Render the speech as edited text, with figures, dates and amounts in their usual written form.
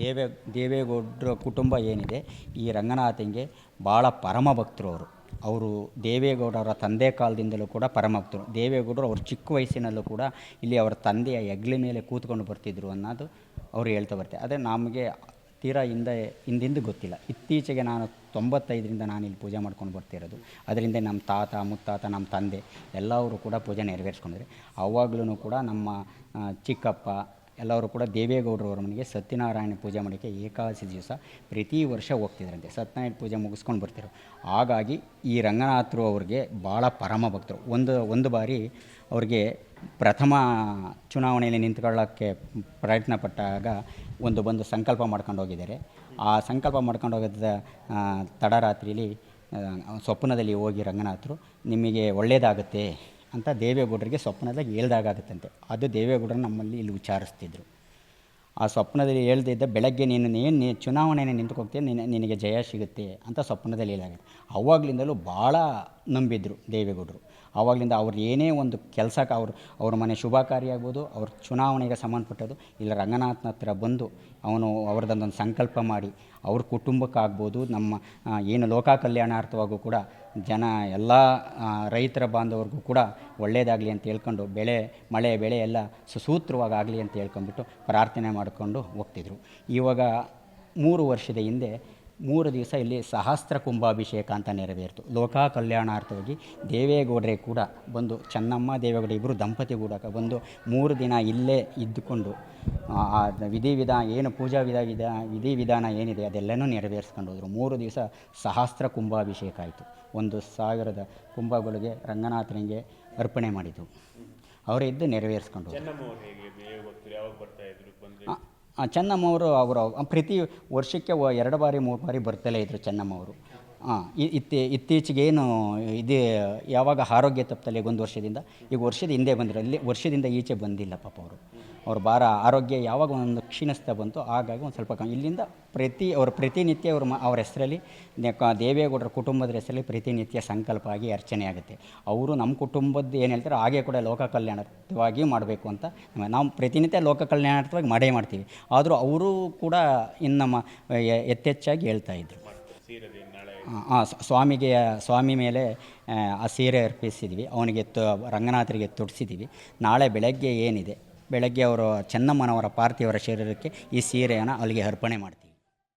ದೇವೇ ದೇವೇಗೌಡರ ಕುಟುಂಬ ಏನಿದೆ ಈ ರಂಗನಾಥನಿಗೆ ಭಾಳ ಪರಮ ಭಕ್ತರು ಅವರು ದೇವೇಗೌಡರ ತಂದೆ ಕಾಲದಿಂದಲೂ ಕೂಡ ಪರಮಭಕ್ತರು. ದೇವೇಗೌಡರು ಅವ್ರ ಚಿಕ್ಕ ವಯಸ್ಸಿನಲ್ಲೂ ಕೂಡ ಇಲ್ಲಿ ಅವರ ತಂದೆಯ ಹೆಗ್ಲ ಮೇಲೆ ಕೂತ್ಕೊಂಡು ಬರ್ತಿದ್ರು ಅನ್ನೋದು ಅವರು ಹೇಳ್ತಾ ಬರ್ತಾರೆ. ಆದರೆ ನಮಗೆ ತೀರಾ ಹಿಂದಿಂದು ಗೊತ್ತಿಲ್ಲ. ಇತ್ತೀಚೆಗೆ ನಾನು 95ರಿಂದ ನಾನು ಇಲ್ಲಿ ಪೂಜೆ ಮಾಡ್ಕೊಂಡು ಬರ್ತಿರೋದು. ಅದರಿಂದ ನಮ್ಮ ತಾತ ಮುತ್ತಾತ ನಮ್ಮ ತಂದೆ ಎಲ್ಲರೂ ಕೂಡ ಪೂಜೆ ನೆರವೇರಿಸ್ಕೊಂಡಿದ್ದಾರೆ. ಆವಾಗಲೂ ಕೂಡ ನಮ್ಮ ಚಿಕ್ಕಪ್ಪ ಎಲ್ಲರೂ ಕೂಡ ದೇವೇಗೌಡರವ್ರ ಮನೆಗೆ ಸತ್ಯನಾರಾಯಣ ಪೂಜೆ ಮಾಡೋಕ್ಕೆ ಏಕಾದಶಿ ದಿವಸ ಪ್ರತಿ ವರ್ಷ ಹೋಗ್ತಿದ್ರಂತೆ. ಸತ್ಯನಾರಾಯಣ ಪೂಜೆ ಮುಗಿಸ್ಕೊಂಡು ಬರ್ತಿದ್ರು. ಹಾಗಾಗಿ ಈ ರಂಗನಾಥರು ಅವ್ರಿಗೆ ಭಾಳ ಪರಮ ಭಕ್ತರು. ಒಂದು ಬಾರಿ ಅವ್ರಿಗೆ ಪ್ರಥಮ ಚುನಾವಣೆಯಲ್ಲಿ ನಿಂತ್ಕೊಳ್ಳೋಕ್ಕೆ ಪ್ರಯತ್ನ ಪಟ್ಟಾಗ ಬಂದು ಸಂಕಲ್ಪ ಮಾಡ್ಕೊಂಡು ಹೋಗಿದ್ದಾರೆ. ಆ ಸಂಕಲ್ಪ ಮಾಡ್ಕೊಂಡು ಹೋಗೋದ ತಡರಾತ್ರಿಯಲ್ಲಿ ಸ್ವಪ್ನದಲ್ಲಿ ಹೋಗಿ ರಂಗನಾಥರು ನಿಮಗೆ ಒಳ್ಳೆಯದಾಗುತ್ತೆ ಅಂತ ದೇವೇಗೌಡರಿಗೆ ಸ್ವಪ್ನದಾಗ ಹೇಳ್ದಾಗತ್ತಂತೆ. ಅದು ದೇವೇಗೌಡರು ನಮ್ಮಲ್ಲಿ ಇಲ್ಲಿ ವಿಚಾರಿಸ್ತಿದ್ರು. ಆ ಸ್ವಪ್ನದಲ್ಲಿ ಹೇಳ್ದಿದ್ದ ಬೆಳಗ್ಗೆ ನೀನು ಚುನಾವಣೆಯನ್ನು ನಿಂತ್ಕೋಗ್ತೀಯ, ನಿನಗೆ ಜಯ ಸಿಗುತ್ತೆ ಅಂತ ಸ್ವಪ್ನದಲ್ಲಿ ಹೇಳಾಗುತ್ತೆ. ಆವಾಗಲಿಂದಲೂ ಭಾಳ ನಂಬಿದ್ರು ದೇವೇಗೌಡರು. ಆವಾಗಲಿಂದ ಅವ್ರು ಏನೇ ಒಂದು ಕೆಲಸಕ್ಕೆ ಅವ್ರ ಮನೆ ಶುಭ ಕಾರ್ಯ ಆಗ್ಬೋದು, ಅವ್ರ ಚುನಾವಣೆಗೆ ಸಂಬಂಧಪಟ್ಟದ್ದು ಇಲ್ಲ ರಂಗನಾಥನ ಹತ್ರ ಬಂದು ಅವ್ರದ್ದೊಂದು ಸಂಕಲ್ಪ ಮಾಡಿ ಅವ್ರ ಕುಟುಂಬಕ್ಕಾಗ್ಬೋದು, ನಮ್ಮ ಏನು ಲೋಕ ಕಲ್ಯಾಣಾರ್ಥವಾಗೂ ಕೂಡ ಜನ ಎಲ್ಲ ರೈತರ ಬಾಂಧವರಿಗೂ ಕೂಡ ಒಳ್ಳೆಯದಾಗಲಿ ಅಂತ ಹೇಳ್ಕೊಂಡು ಮಳೆ ಬೆಳೆ ಎಲ್ಲ ಸುಸೂತ್ರವಾಗಿ ಆಗಲಿ ಅಂತ ಹೇಳ್ಕೊಂಡ್ಬಿಟ್ಟು ಪ್ರಾರ್ಥನೆ ಮಾಡಿಕೊಂಡು ಹೋಗ್ತಿದ್ರು. ಇವಾಗ 3 ವರ್ಷದ ಹಿಂದೆ 3 ದಿವಸ ಇಲ್ಲಿ ಸಹಸ್ರ ಕುಂಭಾಭಿಷೇಕ ಅಂತ ನೆರವೇರಿತು. ಲೋಕ ಕಲ್ಯಾಣಾರ್ಥವಾಗಿ ದೇವೇಗೌಡರೇ ಕೂಡ ಬಂದು ಚೆನ್ನಮ್ಮ ದೇವೇಗೌಡ ಇಬ್ಬರು ದಂಪತಿ ಕೂಡ ಬಂದು 3 ದಿನ ಇಲ್ಲೇ ಇದ್ದುಕೊಂಡು ಏನು ಪೂಜಾ ವಿಧಿವಿಧಾನ ಏನಿದೆ ಅದೆಲ್ಲನೂ ನೆರವೇರಿಸ್ಕೊಂಡು ಹೋದರು. 3 ದಿವಸ ಸಹಸ್ರ ಕುಂಭಾಭಿಷೇಕ ಆಯಿತು. 1,000 ಕುಂಭಗಳಿಗೆ ರಂಗನಾಥನಿಗೆ ಅರ್ಪಣೆ ಮಾಡಿದ್ದು ಅವರೇ ಇದ್ದು ನೆರವೇರಿಸ್ಕೊಂಡು ಚೆನ್ನಮ್ಮವರು ಅವರು ಪ್ರತಿ ವರ್ಷಕ್ಕೆ 2 ಬಾರಿ 3 ಬಾರಿ ಬರ್ತಲೇ ಇದ್ದರು ಚೆನ್ನಮ್ಮವರು. ಇತ್ತೀಚೆಗೇನು ಇದು ಯಾವಾಗ ಆರೋಗ್ಯ ತಪ್ಪದಲ್ಲಿ 1 ವರ್ಷದಿಂದ, ಈಗ ವರ್ಷದ ಹಿಂದೆ ಬಂದಿರೋ, ಅಲ್ಲಿ ವರ್ಷದಿಂದ ಈಚೆ ಬಂದಿಲ್ಲ ಪಾಪ ಅವ್ರ ಭಾರ ಆರೋಗ್ಯ ಯಾವಾಗ ಒಂದು ಕ್ಷೀಣಿಸ್ತಾ ಬಂತು. ಹಾಗಾಗಿ ಒಂದು ಸ್ವಲ್ಪ ಇಲ್ಲಿಂದ ಪ್ರತಿನಿತ್ಯ ಅವ್ರ ಹೆಸರಲ್ಲಿ ದೇವೇಗೌಡರ ಕುಟುಂಬದ ಹೆಸರಲ್ಲಿ ಪ್ರತಿನಿತ್ಯ ಸಂಕಲ್ಪ ಆಗಿ ಅರ್ಚನೆ ಆಗುತ್ತೆ. ಅವರು ನಮ್ಮ ಕುಟುಂಬದ್ದು ಏನು ಹೇಳ್ತಾರೆ ಹಾಗೆ ಕೂಡ ಲೋಕ ಕಲ್ಯಾಣಾರ್ಥವಾಗಿ ಮಾಡಬೇಕು ಅಂತ ನಾವು ಪ್ರತಿನಿತ್ಯ ಲೋಕ ಕಲ್ಯಾಣಾರ್ಥವಾಗಿ ಮಾಡೇ ಮಾಡ್ತೀವಿ. ಆದರೂ ಅವರು ಕೂಡ ಇನ್ನು ನಮ್ಮ ಹೆಚ್ಚೆಚ್ಚಾಗಿ ಹೇಳ್ತಾಯಿದ್ರು. ಸ್ವಾಮಿ ಮೇಲೆ ಆ ಸೀರೆ ಅರ್ಪಿಸಿದ್ವಿ, ಅವನಿಗೆ ರಂಗನಾಥರಿಗೆ ತೊಡಿಸಿದ್ದೀವಿ. ನಾಳೆ ಬೆಳಗ್ಗೆ ಏನಿದೆ, ಬೆಳಗ್ಗೆ ಅವರು ಚೆನ್ನಮ್ಮನವರ ಪಾರ್ಥಿವರ ಶರೀರಕ್ಕೆ ಈ ಸೀರೆಯನ್ನು ಅಲ್ಲಿಗೆ ಅರ್ಪಣೆ ಮಾಡ್ತೀವಿ.